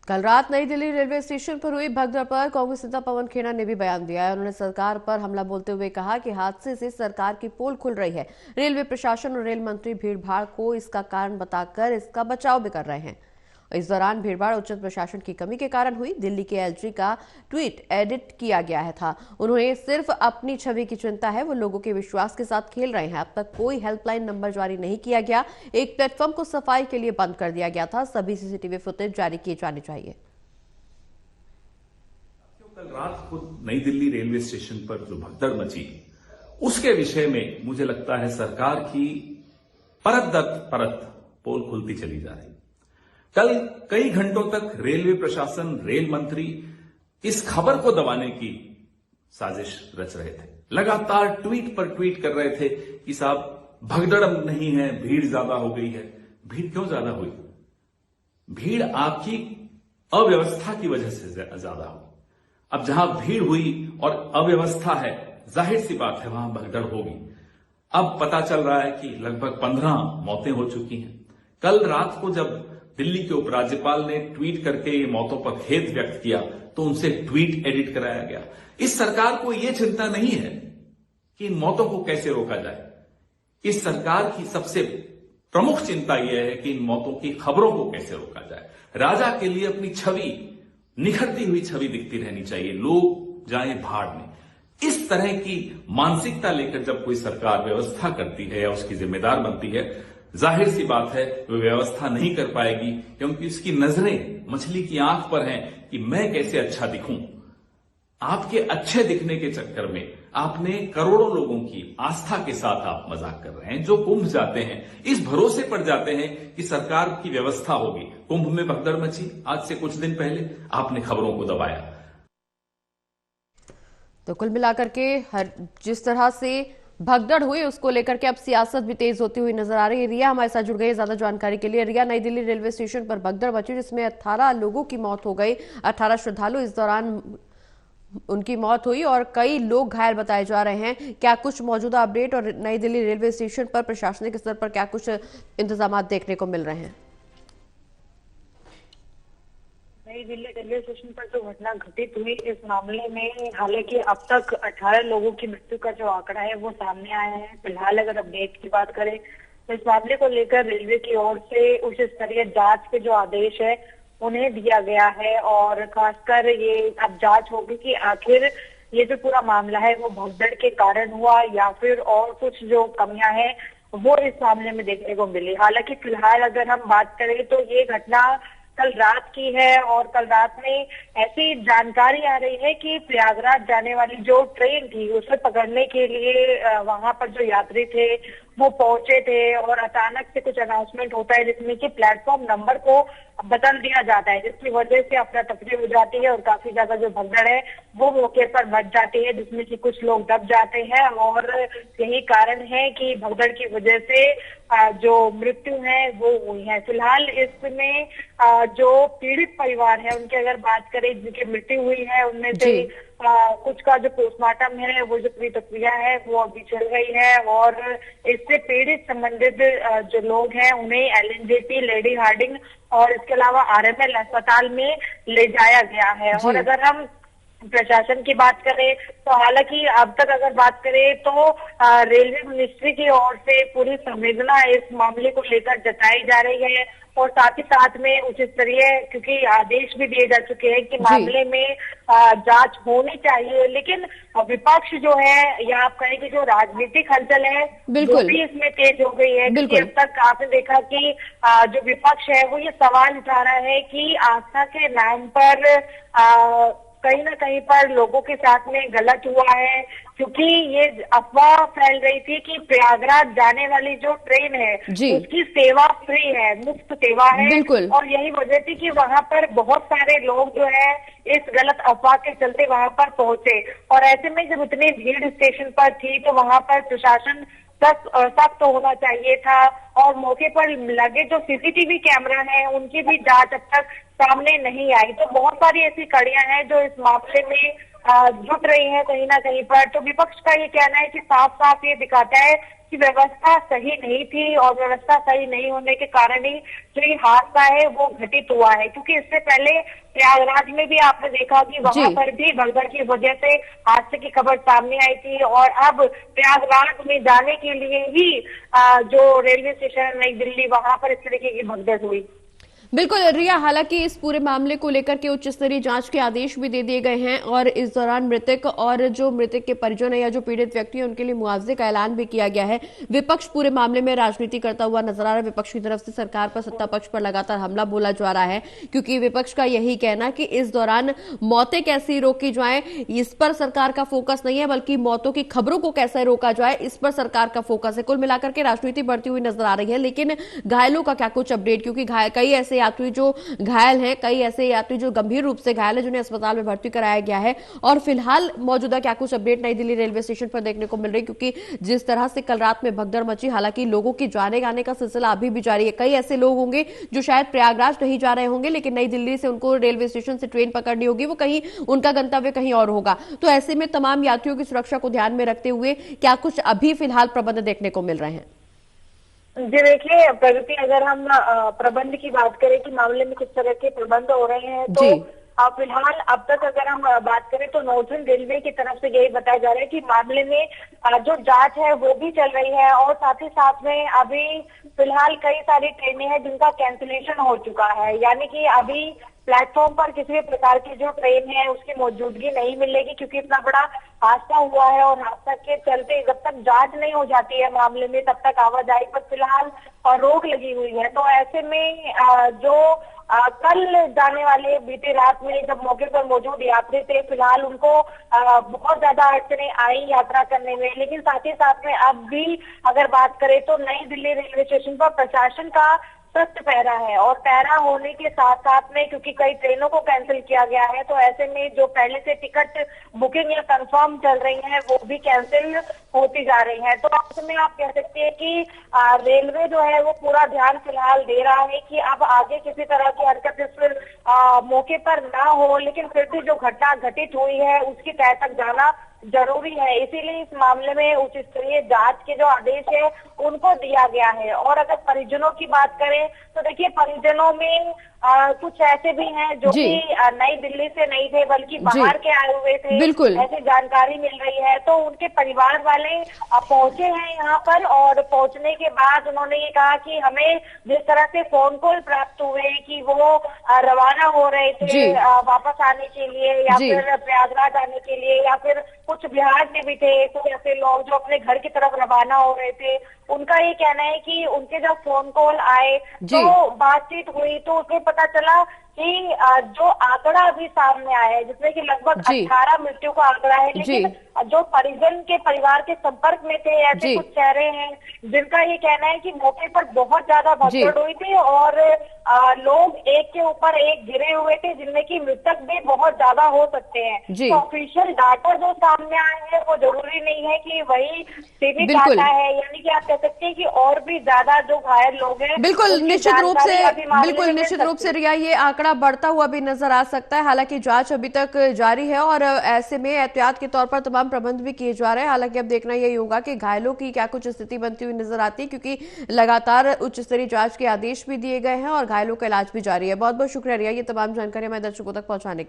कल रात नई दिल्ली रेलवे स्टेशन पर हुई भगदड़ पर कांग्रेस नेता पवन खेड़ा ने भी बयान दिया है। उन्होंने सरकार पर हमला बोलते हुए कहा कि हादसे से सरकार की पोल खुल रही है। रेलवे प्रशासन और रेल मंत्री भीड़भाड़ को इसका कारण बताकर इसका बचाव भी कर रहे हैं। इस दौरान भीड़भाड़ उचित प्रशासन की कमी के कारण हुई। दिल्ली के एलजी का ट्वीट एडिट किया गया था। उन्हें सिर्फ अपनी छवि की चिंता है, वो लोगों के विश्वास के साथ खेल रहे हैं। अब तक कोई हेल्पलाइन नंबर जारी नहीं किया गया। एक प्लेटफॉर्म को सफाई के लिए बंद कर दिया गया था। सभी सीसीटीवी फुटेज जारी किए जाने चाहिए। कल रात को नई दिल्ली रेलवे स्टेशन पर जो भगदड़ मची, उसके विषय में मुझे लगता है सरकार की परत दर परत पोल खुलती चली जा रही। कल कई घंटों तक रेलवे प्रशासन, रेल मंत्री इस खबर को दबाने की साजिश रच रहे थे। लगातार ट्वीट पर ट्वीट कर रहे थे कि साहब भगदड़ नहीं है, भीड़ ज्यादा हो गई है। भीड़ क्यों ज्यादा हुई? भीड़ आपकी अव्यवस्था की वजह से ज्यादा हुई। अब जहां भीड़ हुई और अव्यवस्था है, जाहिर सी बात है वहां भगदड़ होगी। अब पता चल रहा है कि लगभग 15 मौतें हो चुकी हैं। कल रात को जब दिल्ली के उपराज्यपाल ने ट्वीट करके ये मौतों पर खेद व्यक्त किया तो उनसे ट्वीट एडिट कराया गया। इस सरकार को यह चिंता नहीं है कि इन मौतों को कैसे रोका जाए। इस सरकार की सबसे प्रमुख चिंता यह है कि इन मौतों की खबरों को कैसे रोका जाए। राजा के लिए अपनी छवि, निखरती हुई छवि दिखती रहनी चाहिए। लोग जाए भाड़ में। इस तरह की मानसिकता लेकर जब कोई सरकार व्यवस्था करती है या उसकी जिम्मेदार बनती है, जाहिर सी बात है वो व्यवस्था नहीं कर पाएगी, क्योंकि उसकी नजरें मछली की आंख पर हैं कि मैं कैसे अच्छा दिखूं। आपके अच्छे दिखने के चक्कर में आपने करोड़ों लोगों की आस्था के साथ आप मजाक कर रहे हैं। जो कुंभ जाते हैं इस भरोसे पर जाते हैं कि सरकार की व्यवस्था होगी। कुंभ में भगदड़ मची आज से कुछ दिन पहले, आपने खबरों को दबाया। तो कुल मिलाकर के जिस तरह से भगदड़ हुई उसको लेकर के अब सियासत भी तेज होती हुई नजर आ रही है। रिया हमारे साथ जुड़ गई है ज्यादा जानकारी के लिए। रिया, नई दिल्ली रेलवे स्टेशन पर भगदड़ मची जिसमें 18 लोगों की मौत हो गई। 18 श्रद्धालु इस दौरान उनकी मौत हुई और कई लोग घायल बताए जा रहे हैं। क्या कुछ मौजूदा अपडेट और नई दिल्ली रेलवे स्टेशन पर प्रशासनिक स्तर पर क्या कुछ इंतजाम देखने को मिल रहे हैं? नई दिल्ली रेलवे स्टेशन पर जो घटना घटित हुई, इस मामले में हालांकि अब तक 18 लोगों की मृत्यु का जो आंकड़ा है वो सामने आया है। फिलहाल अगर अपडेट की बात करें तो इस मामले को लेकर रेलवे की ओर से उच्च स्तरीय जांच के जो आदेश है उन्हें दिया गया है और खासकर ये अब जांच होगी कि आखिर ये जो पूरा मामला है वो भगदड़ के कारण हुआ या फिर और कुछ जो कमियां हैं वो इस मामले में देखने को मिली। हालांकि फिलहाल अगर हम बात करें तो ये घटना कल रात की है और कल रात में ऐसी जानकारी आ रही है कि प्रयागराज जाने वाली जो ट्रेन थी उसे पकड़ने के लिए वहां पर जो यात्री थे वो पहुंचे थे और अचानक से कुछ अनाउंसमेंट होता है जिसमें कि प्लेटफॉर्म नंबर को बदल दिया जाता है, जिसकी वजह से अफरा तफरी हो जाती है और काफी ज्यादा जो भगदड़ है वो मौके पर मच जाती है, जिसमें कि कुछ लोग दब जाते हैं और यही कारण है कि भगदड़ की वजह से जो मृत्यु है वो हुई है। फिलहाल इसमें जो पीड़ित परिवार है उनकी अगर बात करें जिनकी मृत्यु हुई है उनमें से कुछ का जो पोस्टमार्टम है वो जो पूरी प्रक्रिया है वो अभी चल रही है और इससे पीड़ित संबंधित जो लोग हैं उन्हें एलएनजेपी, लेडी हार्डिंग और इसके अलावा आरएमएल अस्पताल में ले जाया गया है। और अगर हम प्रशासन की बात करें तो हालांकि अब तक अगर बात करें तो रेलवे मिनिस्ट्री की ओर से पूरी संवेदना इस मामले को लेकर जताई जा रही है और साथ ही साथ में उच्च स्तरीय क्योंकि आदेश भी दिए जा चुके हैं कि मामले में जांच होनी चाहिए, लेकिन विपक्ष जो है या आप कहें कि जो राजनीतिक हलचल है वो भी इसमें तेज हो गई है। क्योंकि अब तक आपने देखा कि जो विपक्ष है वो ये सवाल उठा रहा है कि आस्था के नाम पर कहीं ना कहीं पर लोगों के साथ में गलत हुआ है, क्योंकि ये अफवाह फैल रही थी कि प्रयागराज जाने वाली जो ट्रेन है उसकी सेवा फ्री है, मुफ्त सेवा है और यही वजह थी कि वहां पर बहुत सारे लोग जो है इस गलत अफवाह के चलते वहां पर पहुंचे और ऐसे में जब इतनी भीड़ स्टेशन पर थी तो वहां पर प्रशासन सख्त होना चाहिए था और मौके पर लगे जो सीसीटीवी कैमरा है उनकी भी जांच अब तक सामने नहीं आई। तो बहुत सारी ऐसी कड़ियां हैं जो इस मामले में जुट रही है कहीं ना कहीं पर। तो विपक्ष का ये कहना है कि साफ साफ ये दिखाता है कि व्यवस्था सही नहीं थी और व्यवस्था सही नहीं होने के कारण ही जो ये हादसा है वो घटित हुआ है। क्योंकि इससे पहले प्रयागराज में भी आपने देखा कि वहां पर भी भगदड़ की वजह से हादसे की खबर सामने आई थी, और अब प्रयागराज में जाने के लिए ही जो रेलवे स्टेशन नई दिल्ली वहां पर इस तरीके की भगदड़ हुई। बिल्कुल रिया, हालांकि इस पूरे मामले को लेकर के उच्च स्तरीय जांच के आदेश भी दे दिए गए हैं और इस दौरान मृतक और जो मृतक के परिजन है या जो पीड़ित व्यक्ति है उनके लिए मुआवजे का ऐलान भी किया गया है। विपक्ष पूरे मामले में राजनीति करता हुआ नजर आ रहा है। विपक्ष की तरफ से सरकार पर, सत्ता पक्ष पर लगातार हमला बोला जा रहा है, क्योंकि विपक्ष का यही कहना कि इस दौरान मौतें कैसे रोकी जाए इस पर सरकार का फोकस नहीं है, बल्कि मौतों की खबरों को कैसे रोका जाए इस पर सरकार का फोकस है। कुल मिलाकर के राजनीति बढ़ती हुई नजर आ रही है। लेकिन घायलों का क्या कुछ अपडेट, क्योंकि कई ऐसे यात्री जो घायल हैं, कई ऐसे यात्री जो गंभीर रूप से घायल हैं जिन्हें अस्पताल में भर्ती कराया गया है, और फिलहाल मौजूदा क्या कुछ अपडेट नई दिल्ली रेलवे स्टेशन पर देखने को मिल रही, क्योंकि जिस तरह से कल रात में भगदड़ मची, हालांकि लोगों की जाने आने का सिलसिला अभी भी जारी है। कई ऐसे लोग होंगे जो शायद प्रयागराज नहीं जा रहे होंगे, लेकिन नई दिल्ली से उनको रेलवे स्टेशन से ट्रेन पकड़नी होगी, वो कहीं उनका गंतव्य कहीं और होगा। तो ऐसे में तमाम यात्रियों की सुरक्षा को ध्यान में रखते हुए क्या कुछ अभी फिलहाल प्रबंध देखने को मिल रहे हैं? जी देखिए प्रगति, अगर हम प्रबंध की बात करें कि मामले में किस तरह के प्रबंध हो रहे हैं, तो फिलहाल अब तक अगर हम बात करें तो नॉर्दर्न रेलवे की तरफ से यही बताया जा रहा है कि मामले में जो जांच है वो भी चल रही है, और साथ ही साथ में अभी फिलहाल कई सारी ट्रेनें हैं जिनका कैंसिलेशन हो चुका है। यानी कि अभी प्लेटफॉर्म पर किसी भी प्रकार की जो ट्रेन है उसकी मौजूदगी नहीं मिलेगी, क्योंकि इतना बड़ा हादसा हुआ है, और हादसा के चलते जब तक जांच नहीं हो जाती है मामले में तब तक आवाजाही पर फिलहाल रोक लगी हुई है। तो ऐसे में जो कल जाने वाले बीते रात में जब मौके पर मौजूद यात्री थे, फिलहाल उनको बहुत ज्यादा अड़चने आई यात्रा करने में। लेकिन साथ ही साथ में अब भी अगर बात करें तो नई दिल्ली रेलवे स्टेशन पर प्रशासन का सख्त पहरा है, और पहरा होने के साथ साथ में क्योंकि कई ट्रेनों को कैंसिल किया गया है, तो ऐसे में जो पहले से टिकट बुकिंग या कंफर्म चल रही है वो भी कैंसिल होती जा रही है। तो ऐसे में आप कह सकते हैं कि रेलवे जो है वो पूरा ध्यान फिलहाल दे रहा है कि अब आगे किसी तरह की हरकत इस मौके पर ना हो, लेकिन फिर भी जो घटना घटित हुई है उसकी तह तक जाना जरूरी है। इसीलिए इस मामले में उच्च स्तरीय जांच के जो आदेश है उनको दिया गया है। और अगर परिजनों की बात करें तो देखिए परिजनों में कुछ ऐसे भी हैं जो कि नई दिल्ली से नहीं थे बल्कि बाहर के आए हुए थे, ऐसी जानकारी मिल रही है। तो उनके परिवार वाले पहुंचे हैं यहाँ पर, और पहुंचने के बाद उन्होंने ये कहा कि हमें जिस तरह से फोन कॉल प्राप्त हुए कि वो रवाना हो रहे थे वापस आने के लिए, या फिर प्रयागराज आने के लिए, या फिर कुछ बिहार में भी थे, कुछ ऐसे लोग जो अपने घर की तरफ रवाना हो रहे थे, उनका ये कहना है कि उनके जब फोन कॉल आए तो बातचीत हुई तो उसमें पता चला कि जो आंकड़ा अभी सामने आया है जिसमें कि लगभग 18 मृत्यु का आंकड़ा है, लेकिन जो परिजन के परिवार के संपर्क में थे ऐसे कुछ चेहरे हैं जिनका ये कहना है कि मौके पर बहुत ज्यादा भगदड़ हुई थी और लोग एक के ऊपर एक गिरे हुए थे, जिनमें कि मृतक भी बहुत ज्यादा हो सकते हैं। तो ऑफिशियल डाटा जो सामने आए हैं वो जरूरी नहीं है कि वही सीमित डाटा है, यानी कि आप कह सकते हैं कि और भी ज्यादा जो घायल लोग हैं बिल्कुल निश्चित रूप से रिया ये आंकड़ा बढ़ता हुआ भी नजर आ सकता है। हालांकि जांच अभी तक जारी है और ऐसे में एहतियात के तौर पर तमाम प्रबंध भी किए जा रहे हैं। हालांकि अब देखना यही होगा कि घायलों की क्या कुछ स्थिति बनती हुई नजर आती है, क्योंकि लगातार उच्च स्तरीय जांच के आदेश भी दिए गए हैं और घायलों का इलाज भी जारी है। बहुत बहुत शुक्रिया रिया ये तमाम जानकारी हमारे दर्शकों तक पहुंचाने के लिए।